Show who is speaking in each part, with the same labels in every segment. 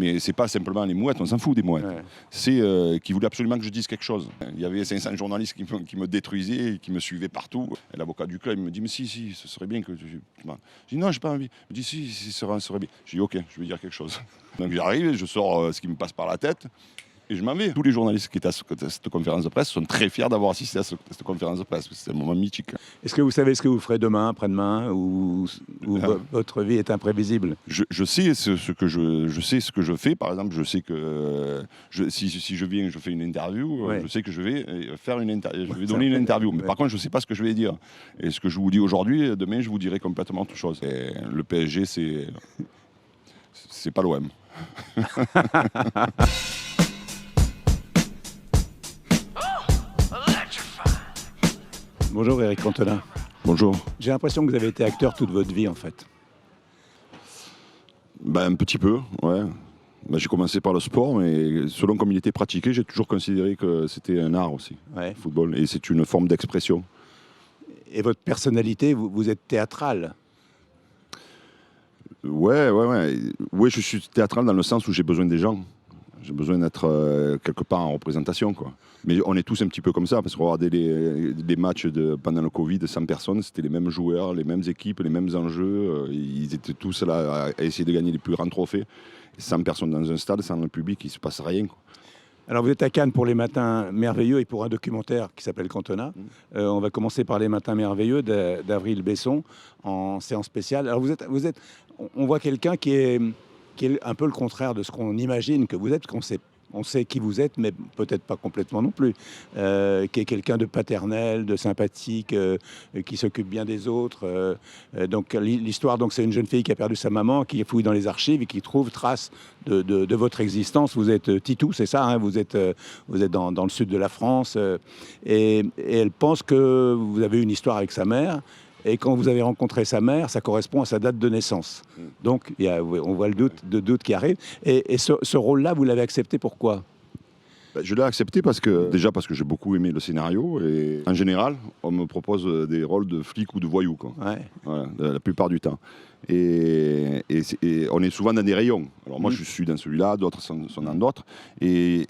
Speaker 1: Mais c'est pas simplement les mouettes, on s'en fout des mouettes.
Speaker 2: Ouais.
Speaker 1: C'est qu'ils voulaient absolument que je dise quelque chose. Il y avait 500 journalistes qui me détruisaient, et qui me suivaient partout. Et l'avocat du club il me dit, mais si, ce serait bien que tu... Je dis, non, j'ai pas envie. Il me dit, si, ce serait bien. Je dis, ok, je vais dire quelque chose. Donc j'arrive, je sors ce qui me passe par la tête. Et je m'en vais. Tous les journalistes qui étaient à cette conférence de presse sont très fiers d'avoir assisté à cette conférence de presse. C'est un moment mythique.
Speaker 2: Est-ce que vous savez ce que vous ferez demain, après-demain, ou votre vie est imprévisible?
Speaker 1: Je sais je sais ce que je fais. Par exemple, je sais que si je viens, je fais une interview.
Speaker 2: Ouais.
Speaker 1: Je sais que je vais faire je vais donner une interview. Mais par contre, je ne sais pas ce que je vais dire. Et ce que je vous dis aujourd'hui, demain, je vous dirai complètement autre chose. Et le PSG, c'est pas l'OM.
Speaker 2: Bonjour Éric Cantona.
Speaker 1: Bonjour.
Speaker 2: J'ai l'impression que vous avez été acteur toute votre vie en fait.
Speaker 1: Ben, un petit peu, ouais. Ben, j'ai commencé par le sport, mais selon comme il était pratiqué, j'ai toujours considéré que c'était un art aussi,
Speaker 2: Ouais.
Speaker 1: le football. Et c'est une forme d'expression.
Speaker 2: Et votre personnalité, vous êtes théâtral.
Speaker 1: Ouais. Oui, je suis théâtral dans le sens où j'ai besoin des gens. J'ai besoin d'être quelque part en représentation, quoi. Mais on est tous un petit peu comme ça, parce qu'on regardait les matchs pendant le Covid, 100 personnes, c'était les mêmes joueurs, les mêmes équipes, les mêmes enjeux. Ils étaient tous là à essayer de gagner les plus grands trophées. 100 personnes dans un stade, sans le public, il ne se passe rien, quoi.
Speaker 2: Alors vous êtes à Cannes pour les Matins Merveilleux et pour un documentaire qui s'appelle Cantona. On va commencer par les Matins Merveilleux d'Avril Besson en séance spéciale. Alors on voit quelqu'un qui est un peu le contraire de ce qu'on imagine que vous êtes, parce on sait qui vous êtes, mais peut-être pas complètement non plus. Qui est quelqu'un de paternel, de sympathique, qui s'occupe bien des autres. Donc l'histoire, c'est une jeune fille qui a perdu sa maman, qui fouille dans les archives et qui trouve trace de votre existence. Vous êtes Titou, c'est ça, hein, vous êtes dans le sud de la France. Et elle pense que vous avez une histoire avec sa mère. Et quand vous avez rencontré sa mère, ça correspond à sa date de naissance. Donc, on voit le doute qui arrive. Et ce rôle-là, vous l'avez accepté pourquoi?
Speaker 1: Je l'ai accepté parce que j'ai beaucoup aimé le scénario. Et en général, on me propose des rôles de flic ou de voyou, quoi.
Speaker 2: Ouais.
Speaker 1: Voilà, la plupart du temps. Et on est souvent dans des rayons. Alors moi, je suis dans celui-là, d'autres sont dans d'autres. Et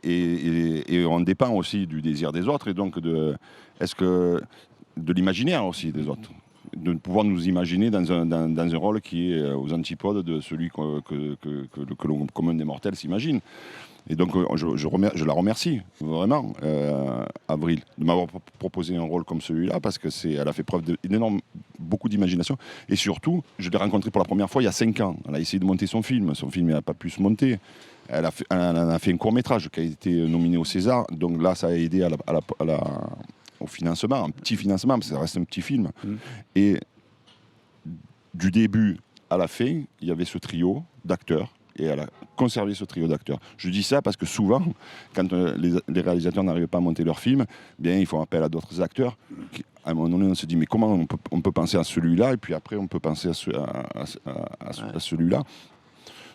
Speaker 1: on dépend aussi du désir des autres et donc de l'imaginaire aussi des autres. De pouvoir nous imaginer dans un rôle qui est aux antipodes de celui que le commun des mortels s'imagine. Et donc je la remercie vraiment, Avril, de m'avoir proposé un rôle comme celui-là, parce qu'elle a fait preuve beaucoup d'imagination. Et surtout, je l'ai rencontrée pour la première fois il y a 5 ans. Elle a essayé de monter son film. Son film n'a pas pu se monter. Elle en a fait un court-métrage qui a été nominé au César. Donc là, ça a aidé au financement, un petit financement, parce que ça reste un petit film. Et du début à la fin, il y avait ce trio d'acteurs, et elle a conservé ce trio d'acteurs. Je dis ça parce que souvent, quand les réalisateurs n'arrivent pas à monter leur film, bien, ils font appel à d'autres acteurs. À un moment donné, on se dit, mais comment on peut penser à celui-là, et puis après, on peut penser à celui-là.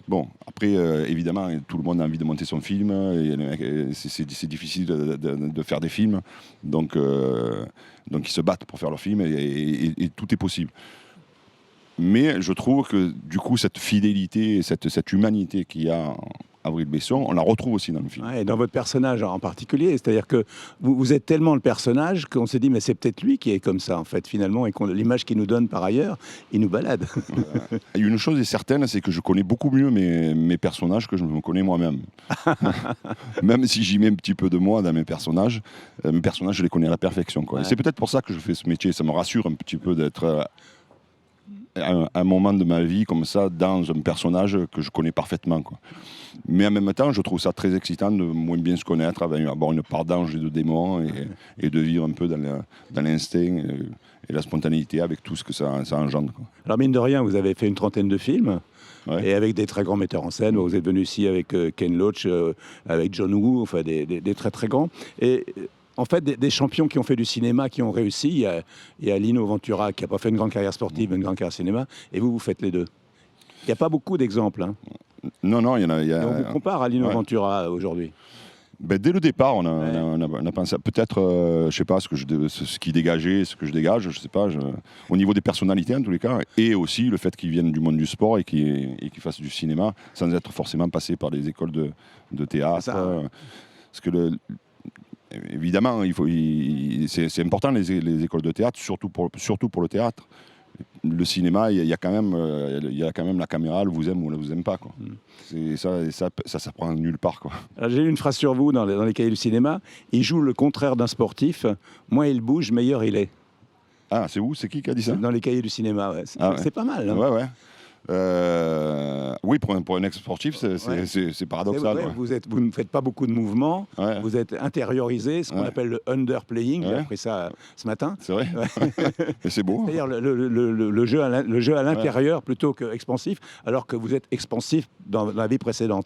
Speaker 1: Bon, après, évidemment, tout le monde a envie de monter son film, et c'est difficile de faire des films, donc ils se battent pour faire leur film, et tout est possible. Mais je trouve que, du coup, cette fidélité, cette humanité qu'il y a Avril Besson, on la retrouve aussi dans le film.
Speaker 2: Ouais, et dans votre personnage en particulier, c'est-à-dire que vous êtes tellement le personnage qu'on s'est dit, mais c'est peut-être lui qui est comme ça, en fait, finalement, et l'image qu'il nous donne par ailleurs, il nous balade.
Speaker 1: Une chose est certaine, c'est que je connais beaucoup mieux mes personnages que je me connais moi-même. Même si j'y mets un petit peu de moi dans mes personnages, je les connais à la perfection, quoi. Ouais. Et c'est peut-être pour ça que je fais ce métier. Ça me rassure un petit peu d'être un moment de ma vie comme ça dans un personnage que je connais parfaitement, quoi. Mais en même temps, je trouve ça très excitant de moins bien se connaître, avoir une part d'ange et de démon, et de vivre un peu dans l'instinct et la spontanéité avec tout ce que ça engendre, quoi.
Speaker 2: Alors mine de rien, vous avez fait une trentaine de films.
Speaker 1: Ouais.
Speaker 2: Et avec des très grands metteurs en scène. Vous êtes venu ici avec Ken Loach, avec John Woo, enfin des très très grands. Et en fait, des champions qui ont fait du cinéma, qui ont réussi. Il y a Lino Ventura qui n'a pas fait une grande carrière sportive, mais une grande carrière cinéma. Et vous faites les deux. Il n'y a pas beaucoup d'exemples, hein.
Speaker 1: Non, il y en a.
Speaker 2: Et on vous compare à Lino Ventura aujourd'hui.
Speaker 1: Ben, dès le départ,
Speaker 2: Ouais.
Speaker 1: on a pensé peut-être, je sais pas, ce qui dégageait, ce que je dégage, je sais pas, au niveau des personnalités en tous les cas, et aussi le fait qu'ils viennent du monde du sport et qu'ils fassent du cinéma sans être forcément passés par des écoles de
Speaker 2: C'est
Speaker 1: théâtre.
Speaker 2: ça, ouais.
Speaker 1: Parce que évidemment, c'est important les écoles de théâtre, surtout pour le théâtre. Le cinéma, il y a quand même la caméra, elle vous aime ou elle vous aime pas, quoi.
Speaker 2: Mm.
Speaker 1: Ça s'apprend nulle part, quoi.
Speaker 2: Alors, j'ai lu une phrase sur vous dans les cahiers du cinéma. Il joue le contraire d'un sportif. Moins il bouge, meilleur il est.
Speaker 1: Ah, c'est qui a dit ça?
Speaker 2: Dans les cahiers du cinéma, ouais.
Speaker 1: Ah ouais.
Speaker 2: C'est pas mal. Hein.
Speaker 1: Ouais, ouais. Oui, pour un ex-sportif,
Speaker 2: Ouais.
Speaker 1: c'est paradoxal.
Speaker 2: Ouais,
Speaker 1: Ouais.
Speaker 2: vous ne faites pas beaucoup de mouvements,
Speaker 1: Ouais,
Speaker 2: vous êtes intériorisé, ce qu'on
Speaker 1: Ouais.
Speaker 2: appelle le underplaying. J'ai
Speaker 1: Ouais.
Speaker 2: appris ça ce matin.
Speaker 1: c'est vrai.
Speaker 2: Ouais.
Speaker 1: Et c'est beau.
Speaker 2: C'est-à-dire le jeu à l'intérieur plutôt qu'expansif, alors que vous êtes expansif dans la vie précédente.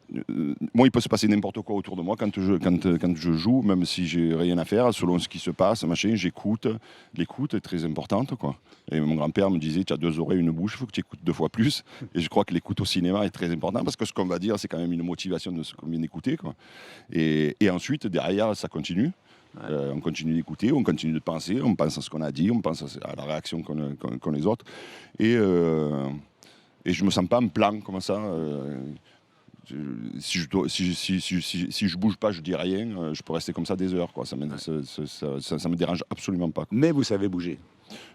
Speaker 1: Moi, il peut se passer n'importe quoi autour de moi quand je joue, même si j'ai rien à faire, selon ce qui se passe, machin, j'écoute. L'écoute est très importante, quoi. Et mon grand-père me disait, tu as 2 oreilles, une bouche, il faut que tu écoutes 2 fois plus. Et je crois que l'écoute au cinéma est très important parce que ce qu'on va dire, c'est quand même une motivation de ce qu'on vient d'écouter, quoi. Et ensuite, derrière, ça continue.
Speaker 2: Ouais.
Speaker 1: On continue d'écouter, on continue de penser, on pense à ce qu'on a dit, on pense à la réaction qu'ont les autres. Et je me sens pas en plan comme ça. Si je bouge pas, je dis rien, je peux rester comme ça des heures, quoi. Ça me dérange absolument pas, quoi.
Speaker 2: Mais vous savez bouger.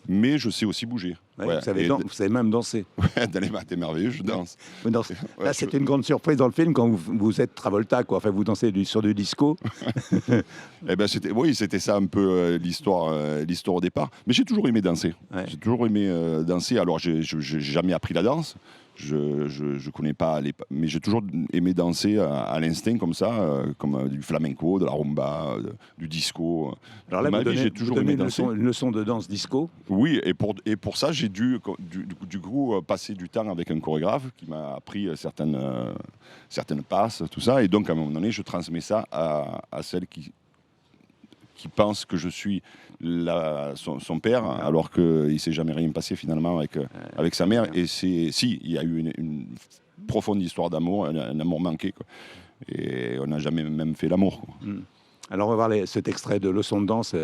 Speaker 1: Mais je sais aussi bouger.
Speaker 2: Ouais,
Speaker 1: Ouais.
Speaker 2: vous savez même danser.
Speaker 1: Dans les matins merveilleux, je danse.
Speaker 2: Vous dansez.
Speaker 1: Ouais,
Speaker 2: Là, c'était une grande surprise dans le film quand vous êtes Travolta, quoi. Enfin, vous dansez sur du disco.
Speaker 1: Eh ben, c'était ça un peu l'histoire au départ. Mais j'ai toujours aimé danser.
Speaker 2: Ouais.
Speaker 1: J'ai toujours aimé danser. Alors, j'ai jamais appris la danse. Je connais pas mais j'ai toujours aimé danser à l'instinct comme ça, comme du flamenco, de la rumba, du disco.
Speaker 2: Alors là,
Speaker 1: Ma
Speaker 2: vous
Speaker 1: vie, j'ai
Speaker 2: vous
Speaker 1: toujours
Speaker 2: donnez
Speaker 1: aimé danser.
Speaker 2: une leçon de danse disco.
Speaker 1: Oui, et pour ça, j'ai dû du coup passer du temps avec un chorégraphe qui m'a appris certaines passes, tout ça. Et donc, à un moment donné, je transmets ça à celle qui pense que je suis son père, alors qu'il ne s'est jamais rien passé finalement avec sa mère. Et il y a eu une profonde histoire d'amour, un amour manqué, quoi. Et on n'a jamais même fait l'amour, quoi.
Speaker 2: Alors, on va voir cet extrait de leçon de danse.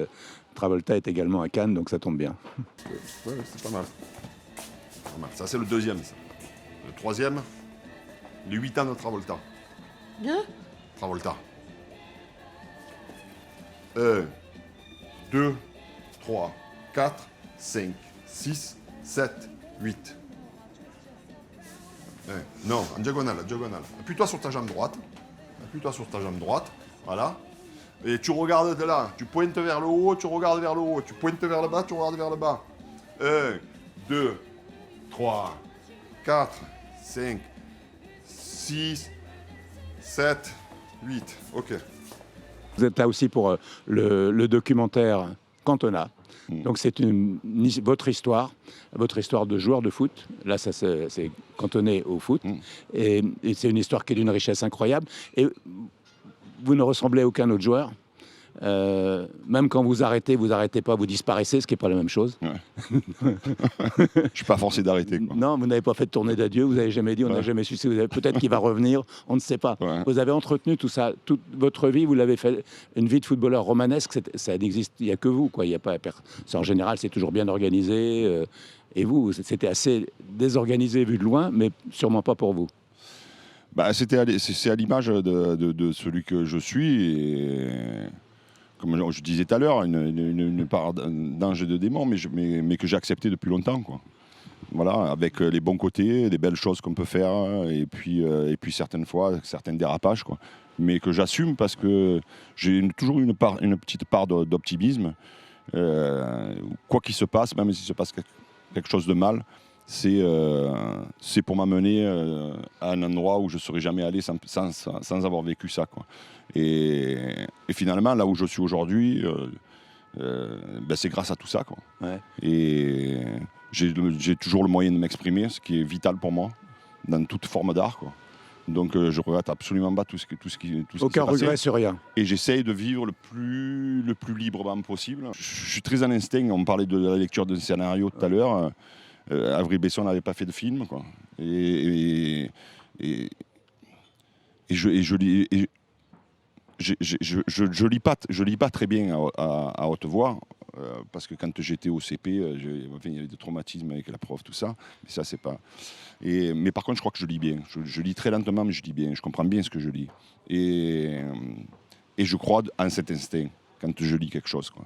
Speaker 2: Travolta est également à Cannes, donc ça tombe bien.
Speaker 1: Ouais, c'est pas mal. Pas mal. Ça, c'est le deuxième. Ça. Le troisième, les 8 ans de Travolta. Travolta. 1, 2, 3, 4, 5, 6, 7, 8. Non, en diagonale, Appuie-toi sur ta jambe droite. Voilà. Et tu regardes de là. Tu pointes vers le haut, tu regardes vers le haut. Tu pointes vers le bas, tu regardes vers le bas. 1, 2, 3, 4, 5, 6, 7, 8. Ok.
Speaker 2: Vous êtes là aussi pour le documentaire Cantona. Donc c'est votre histoire de joueur de foot. Là, ça c'est cantonné au foot. Et c'est une histoire qui est d'une richesse incroyable. Et vous ne ressemblez à aucun autre joueur. Même quand vous arrêtez pas, vous disparaissez, ce qui n'est pas la même chose.
Speaker 1: Ouais. Je ne suis pas forcé d'arrêter, quoi.
Speaker 2: Non, vous n'avez pas fait de tournée d'adieu, vous n'avez jamais dit, on n'a jamais su si vous avez peut-être qu'il va revenir, on ne sait pas.
Speaker 1: Ouais.
Speaker 2: Vous avez entretenu tout ça, toute votre vie, vous l'avez fait, une vie de footballeur romanesque, ça n'existe, il n'y a que vous, quoi. Il y a pas, en général, c'est toujours bien organisé. Et vous, c'était assez désorganisé vu de loin, mais sûrement pas pour vous.
Speaker 1: Bah, c'est à l'image de celui que je suis. Et comme je disais tout à l'heure, une part d'ange et de démon, mais que j'ai accepté depuis longtemps, quoi. Voilà, avec les bons côtés, les belles choses qu'on peut faire, et puis certaines fois, certains dérapages, quoi. Mais que j'assume parce que j'ai toujours une petite part d'optimisme. Quoi qu'il se passe, même s'il se passe quelque chose de mal, c'est pour m'amener à un endroit où je ne serais jamais allé sans avoir vécu ça, quoi. Et finalement, là où je suis aujourd'hui, c'est grâce à tout ça, quoi.
Speaker 2: Ouais.
Speaker 1: Et j'ai toujours le moyen de m'exprimer, ce qui est vital pour moi, dans toute forme d'art, quoi. Donc je regrette absolument pas tout ce qui
Speaker 2: Aucun
Speaker 1: s'est passé.
Speaker 2: regret sur rien.
Speaker 1: Et j'essaye de vivre le plus librement possible. Je suis très en instinct. On parlait de la lecture d'un scénario tout à l'heure. Avril Besson n'avait pas fait de film, quoi. Et je lis pas très bien à haute voix. Parce que quand j'étais au CP, il y avait des traumatismes avec la prof, tout ça. Mais ça, c'est pas. Mais par contre, je crois que je lis bien. Je lis très lentement, mais je lis bien. Je comprends bien ce que je lis. Et je crois en cet instinct quand je lis quelque chose, quoi.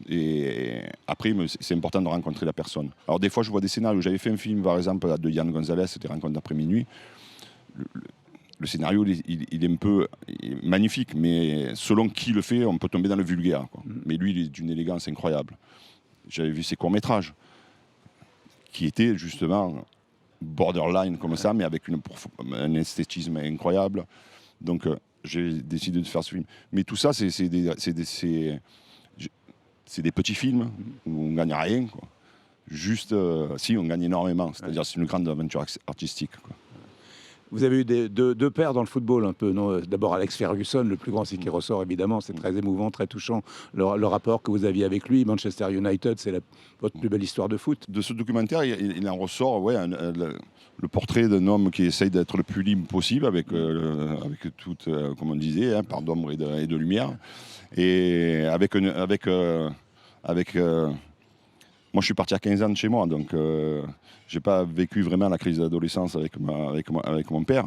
Speaker 1: Et après, c'est important de rencontrer la personne. Alors, des fois, je vois des scénarios. J'avais fait un film, par exemple, de Yann Gonzalez, c'était Rencontre d'après minuit. Le scénario, il est un peu magnifique, mais selon qui le fait, on peut tomber dans le vulgaire, quoi. Mais lui, il est d'une élégance incroyable. J'avais vu ses courts-métrages, qui étaient justement borderline comme ça, mais avec un esthétisme incroyable. Donc, j'ai décidé de faire ce film. Mais tout ça, c'est des petits films où on ne gagne rien, quoi. Juste, si, on gagne énormément. C'est-à-dire, c'est une grande aventure artistique, quoi.
Speaker 2: Vous avez eu deux pères dans le football un peu, non? D'abord Alex Ferguson, le plus grand, c'est qui ressort évidemment, c'est très émouvant, très touchant, le rapport que vous aviez avec lui. Manchester United, c'est votre plus belle histoire de foot.
Speaker 1: De ce documentaire, il en ressort le portrait d'un homme qui essaye d'être le plus libre possible, avec toute, comme on disait, hein, part d'ombre et de lumière. Et moi, je suis parti à 15 ans de chez moi, donc j'ai pas vécu vraiment la crise d'adolescence avec mon père.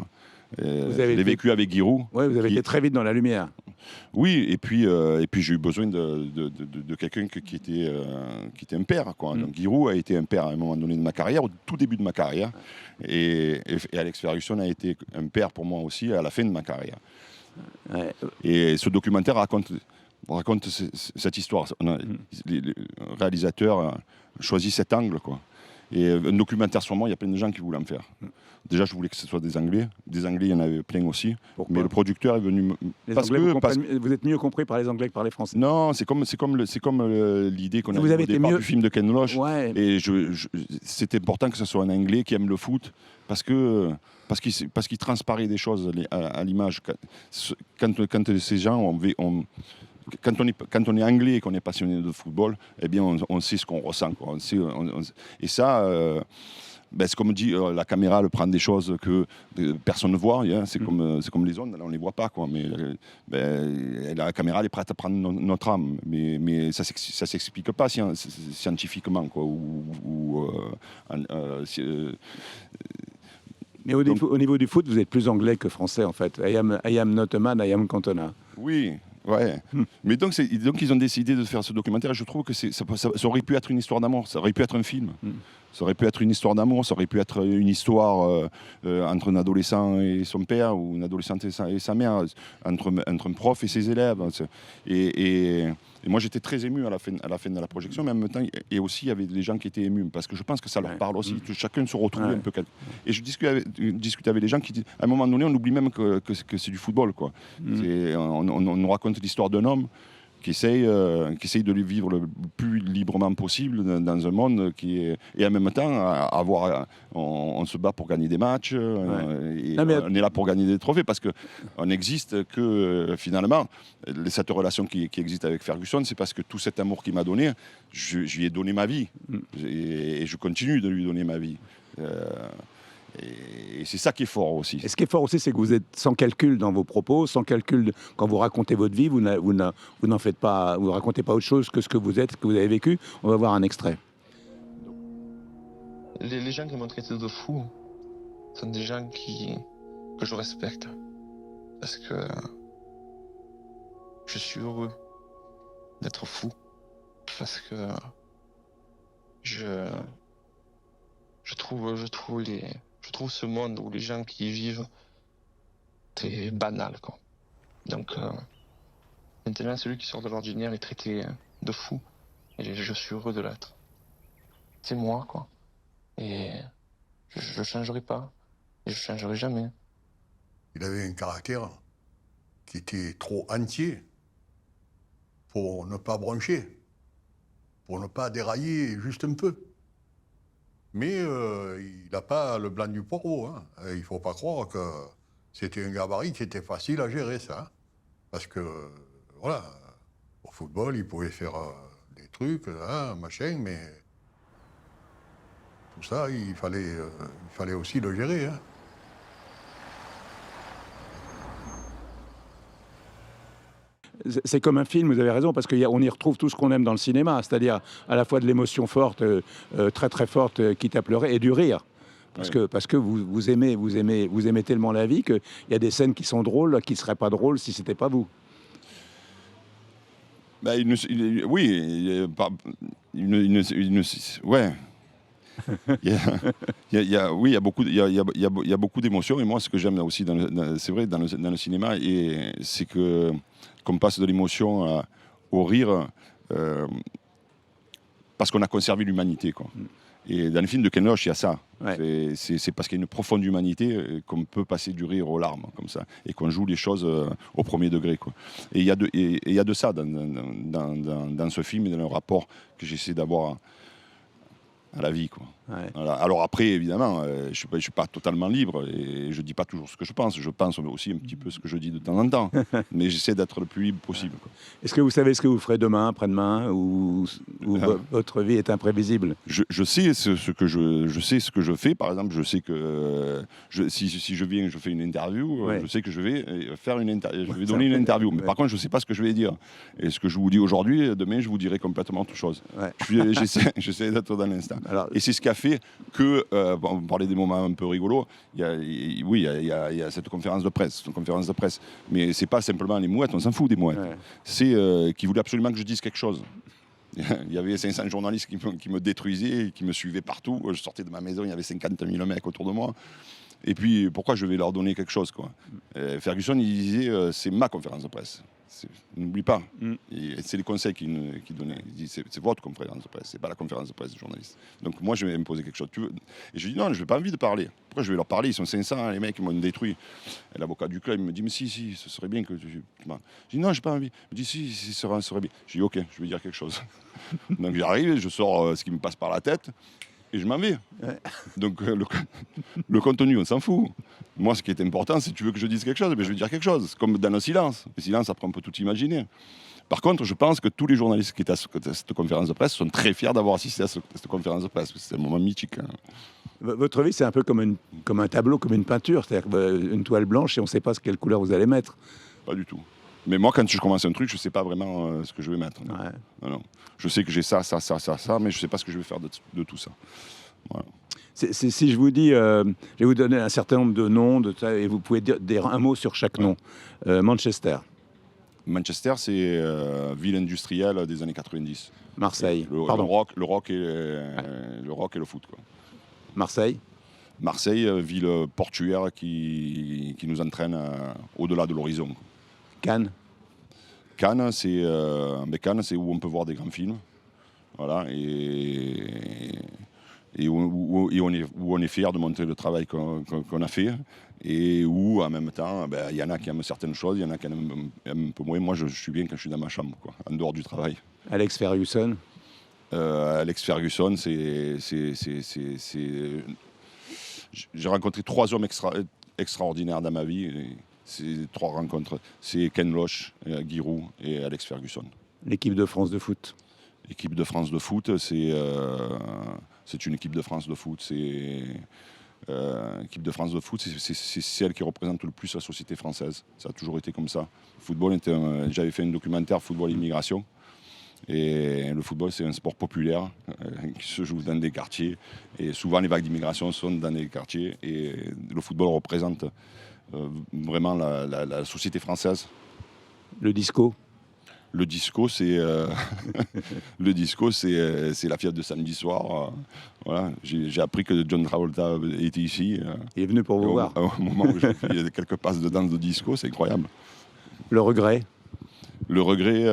Speaker 1: Je l'ai vécu avec Giroud.
Speaker 2: Oui, vous avez été très vite dans la lumière.
Speaker 1: Oui, et puis j'ai eu besoin de quelqu'un qui était un père, quoi. Donc Giroud a été un père à un moment donné de ma carrière, au tout début de ma carrière. Et Alex Ferguson a été un père pour moi aussi à la fin de ma carrière. Ouais. Et ce documentaire raconte cette histoire. Les réalisateurs ont choisi cet angle, quoi. Et un documentaire sur moi, il y a plein de gens qui voulaient en faire. Déjà, je voulais que ce soit des Anglais. Des Anglais, il y en avait plein aussi. Pourquoi? Mais le producteur est venu...
Speaker 2: Vous êtes mieux compris par les Anglais que par les Français.
Speaker 1: Non, c'est comme l'idée qu'on a eu au départ du film de Ken Loach. Ouais. Et c'était important que ce soit un Anglais qui aime le foot, parce qu'il transparaît des choses à l'image. Quand ces gens quand on est anglais et qu'on est passionné de football, eh bien, on sait ce qu'on ressent, quoi. Et ça, c'est comme dit, la caméra elle prend des choses que personne ne voit. Hein. C'est comme les ondes, là, on ne les voit pas, quoi. Mais la caméra elle est prête à prendre notre âme. Mais ça ne s'explique pas scientifiquement, quoi.
Speaker 2: Mais au niveau du foot, vous êtes plus anglais que français, en fait. I am not a man, I am Cantona.
Speaker 1: Oui. Ouais. Mais donc ils ont décidé de faire ce documentaire. Et je trouve que ça aurait pu être une histoire d'amour, ça aurait pu être un film. Ça aurait pu être une histoire d'amour, ça aurait pu être une histoire entre un adolescent et son père, ou une adolescente et sa mère, entre un prof et ses élèves. Et moi, j'étais très ému à la fin de la projection, mais en même temps, et aussi, il y avait des gens qui étaient émus, parce que je pense que ça leur parle aussi. Chacun se retrouve un peu. Et je discutais avec des gens qui disent, à un moment donné, on oublie même que c'est du football, quoi. On nous raconte l'histoire d'un homme qui essaye de vivre le plus librement possible dans un monde et en même temps on se bat pour gagner des matchs, on est là pour gagner des trophées, parce qu'on n'existe que finalement cette relation qui existe avec Ferguson, c'est parce que tout cet amour qu'il m'a donné, je lui ai donné ma vie et je continue de lui donner ma vie. Et c'est ça qui est fort aussi.
Speaker 2: Et ce qui est fort aussi, c'est que vous êtes sans calcul dans vos propos, sans calcul quand vous racontez votre vie, vous n'en faites pas, vous racontez pas autre chose que ce que vous êtes, ce que vous avez vécu. On va voir un extrait.
Speaker 3: Les gens qui m'ont traité de fou sont des gens que je respecte, parce que je suis heureux d'être fou, parce que je trouve ce monde où les gens qui y vivent très banal, quoi. Donc maintenant, celui qui sort de l'ordinaire est traité de fou, et je suis heureux de l'être. C'est moi, quoi. Et je changerai pas, et je changerai jamais.
Speaker 4: Il avait un caractère qui était trop entier pour ne pas broncher, pour ne pas dérailler juste un peu. Mais il n'a pas le blanc du poireau. Hein. Il ne faut pas croire que c'était un gabarit qui était facile à gérer, ça. Hein. Parce que, voilà, au football, il pouvait faire des trucs, machin, mais tout ça, il fallait aussi le gérer. Hein.
Speaker 2: C'est comme un film, vous avez raison, parce qu'on y retrouve tout ce qu'on aime dans le cinéma, c'est-à-dire à la fois de l'émotion forte, très très forte, quitte à pleurer, et du rire. Parce que vous aimez tellement la vie qu'il y a des scènes qui sont drôles, qui ne seraient pas drôles si ce n'était pas vous.
Speaker 1: Bah, oui, ouais. Oui, il y a beaucoup d'émotions. Et moi, ce que j'aime aussi, c'est vrai, dans le cinéma, c'est qu'on passe de l'émotion au rire parce qu'on a conservé l'humanité, quoi. Et dans le film de Ken Loach, il y a ça. Ouais. C'est parce qu'il y a une profonde humanité qu'on peut passer du rire aux larmes, comme ça, et qu'on joue les choses au premier degré, quoi. Et il y a de ça dans ce film et dans le rapport que j'essaie d'avoir à la vie, quoi. Ouais. Voilà. Alors après, évidemment, je suis pas totalement libre et je dis pas toujours ce que je pense. Je pense aussi un petit peu ce que je dis de temps en temps, mais j'essaie d'être le plus libre possible, quoi.
Speaker 2: Est-ce que vous savez ce que vous ferez demain, après-demain, ou votre vie est imprévisible?
Speaker 1: Je sais je sais ce que je fais. Par exemple, je sais que si je viens, je fais une interview, ouais. Je sais que je vais faire je vais donner une interview. Mais par contre, je sais pas ce que je vais dire. Et ce que je vous dis aujourd'hui, demain, je vous dirai complètement autre chose. Ouais. J'essaie d'être dans l'instant. Alors, et c'est ce qu'a fait que, on parlait des moments un peu rigolos, il y a cette conférence de presse. Mais c'est pas simplement les mouettes, on s'en fout des mouettes. Ouais. C'est qu'ils voulaient absolument que je dise quelque chose. Il y avait 500 journalistes qui me détruisaient, qui me suivaient partout. Je sortais de ma maison, il y avait 50 000 mecs autour de moi. Et puis, pourquoi je vais leur donner quelque chose, quoi. Ferguson, il disait, c'est ma conférence de presse. N'oublie pas. C'est les conseils qu'il donnait. Il dit, c'est votre conférence de presse, c'est pas la conférence de presse des journalistes. Donc moi, je vais me poser quelque chose. Et je dis, non, je n'ai pas envie de parler. Pourquoi je vais leur parler? Ils sont 500, les mecs, ils m'ont détruit. Et l'avocat du club, il me dit, mais si, ce serait bien que tu... Je dis, non, j'ai pas envie. Il me dit, si, ce serait bien. Je dis, ok, je vais dire quelque chose. Donc j'arrive, je sors ce qui me passe par la tête. Et je m'en vais. Ouais. Donc le contenu, on s'en fout. Moi, ce qui est important, si tu veux que je dise quelque chose, je vais dire quelque chose. Comme dans le silence. Le silence, après, on peut tout imaginer. Par contre, je pense que tous les journalistes qui étaient à cette conférence de presse sont très fiers d'avoir assisté à cette conférence de presse. C'est un moment mythique. Hein.
Speaker 2: Votre vie, c'est un peu comme un tableau, comme une peinture. C'est-à-dire une toile blanche et on ne sait pas quelle couleur vous allez mettre.
Speaker 1: Pas du tout. Mais moi, quand je commence un truc, je ne sais pas vraiment ce que je vais mettre. Ouais. Non. Je sais que j'ai ça, mais je ne sais pas ce que je vais faire de tout ça. Voilà.
Speaker 2: Si je vous dis, je vais vous donner un certain nombre de noms, et vous pouvez dire un mot sur chaque nom. Manchester.
Speaker 1: Manchester, c'est ville industrielle des années 90.
Speaker 2: Marseille.
Speaker 1: Le rock et le foot, quoi.
Speaker 2: Marseille.
Speaker 1: Marseille, ville portuaire qui nous entraîne au-delà de l'horizon.
Speaker 2: Cannes.
Speaker 1: Cannes, c'est où on peut voir des grands films. Voilà, et où on est fier de montrer le travail qu'on a fait, et où en même temps, il y en a qui aiment certaines choses, il y en a qui aiment un peu moins. Moi, je suis bien quand je suis dans ma chambre, quoi, en dehors du travail.
Speaker 2: Alex Ferguson.
Speaker 1: Alex Ferguson, j'ai rencontré 3 hommes extraordinaires dans ma vie. Ces 3 rencontres, c'est Ken Loach, Giroud et Alex Ferguson.
Speaker 2: L'équipe de France de foot.
Speaker 1: L'équipe de France de foot, c'est une équipe de France de foot. L'équipe de France de foot, c'est celle qui représente le plus la société française. Ça a toujours été comme ça. Le football, j'avais fait un documentaire Football Immigration. Et le football, c'est un sport populaire qui se joue dans des quartiers. Et souvent, les vagues d'immigration sont dans des quartiers. Et le football représente vraiment la société française.
Speaker 2: Le disco.
Speaker 1: Le disco, c'est la fièvre de samedi soir. Voilà. J'ai appris que John Travolta était ici.
Speaker 2: Il est venu pour vous voir.
Speaker 1: Au moment où j'ai fait quelques passes de danse de disco, c'est incroyable.
Speaker 2: Le regret.
Speaker 1: Le regret,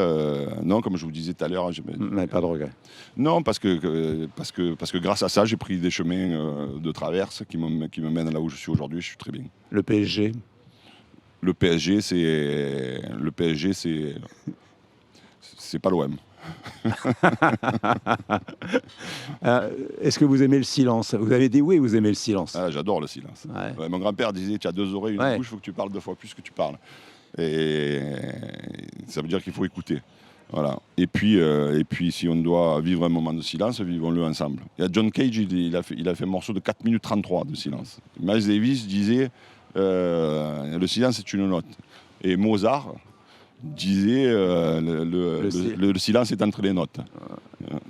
Speaker 1: non, comme je vous disais tout à l'heure.
Speaker 2: Mais pas de regret.
Speaker 1: Non, parce que grâce à ça, j'ai pris des chemins de traverse qui me mènent là où je suis aujourd'hui. Je suis très bien.
Speaker 2: Le PSG.
Speaker 1: Le PSG, c'est pas l'OM.
Speaker 2: Est-ce que vous aimez le silence? Vous avez dit oui, vous aimez le silence.
Speaker 1: Ah, j'adore le silence. Ouais. Mon grand-père disait, tu as 2 oreilles, une bouche, il faut que tu parles 2 fois plus que tu parles. Et ça veut dire qu'il faut écouter. Voilà. Et puis, si on doit vivre un moment de silence, vivons-le ensemble. Il y a John Cage, il a fait un morceau de 4 minutes 33 de silence. Miles Davis disait, le silence est une note. Et Mozart disait le silence est entre les notes.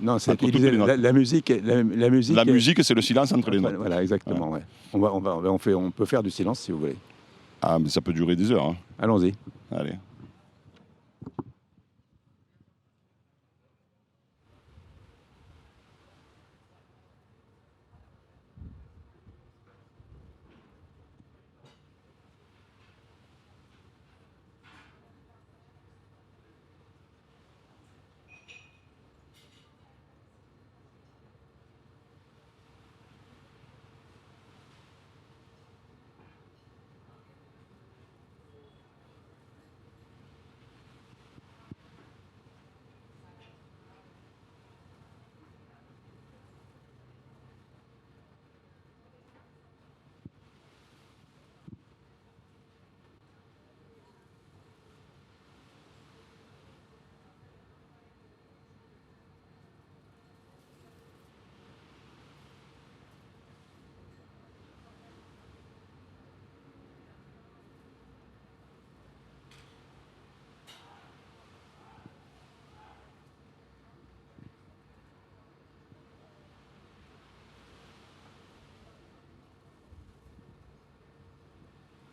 Speaker 2: Non, c'est
Speaker 1: Entre toutes les notes.
Speaker 2: la musique. La musique,
Speaker 1: La musique, c'est le silence entre les notes.
Speaker 2: Voilà, exactement. Ouais. On peut faire du silence si vous voulez.
Speaker 1: Ah, mais ça peut durer des heures. Hein.
Speaker 2: Allons-y.
Speaker 1: Allez.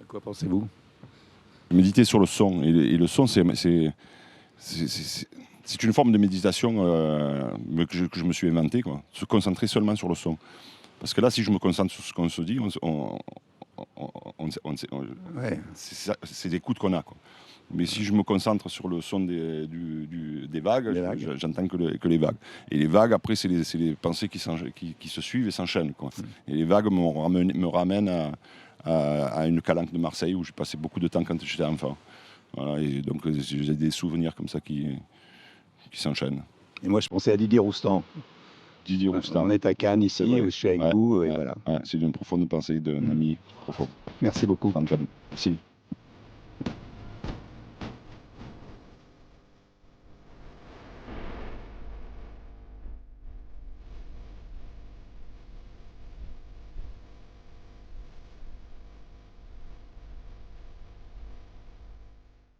Speaker 2: À quoi pensez-vous?
Speaker 1: Méditer sur le son. Et le son, c'est une forme de méditation que je me suis inventé, quoi. Se concentrer seulement sur le son. Parce que là, si je me concentre sur ce qu'on se dit,
Speaker 2: Ouais.
Speaker 1: c'est l'écoute qu'on a, quoi. Mais si je me concentre sur le son des vagues,
Speaker 2: Les vagues.
Speaker 1: j'entends que les vagues. Et les vagues, après, c'est les pensées qui se suivent et s'enchaînent, quoi. Et les vagues me ramènent à une calanque de Marseille où j'ai passé beaucoup de temps quand j'étais enfant. Voilà, et donc j'ai des souvenirs comme ça qui s'enchaînent.
Speaker 2: Et moi, je pensais à Didier Roustan.
Speaker 1: Didier Roustan.
Speaker 2: On est à Cannes ici,
Speaker 1: C'est vrai.
Speaker 2: je suis avec
Speaker 1: Ouais,
Speaker 2: vous, et
Speaker 1: ouais,
Speaker 2: voilà.
Speaker 1: ouais, c'est une profonde pensée d'un ami profond.
Speaker 2: Merci beaucoup.
Speaker 1: Antoine. Merci.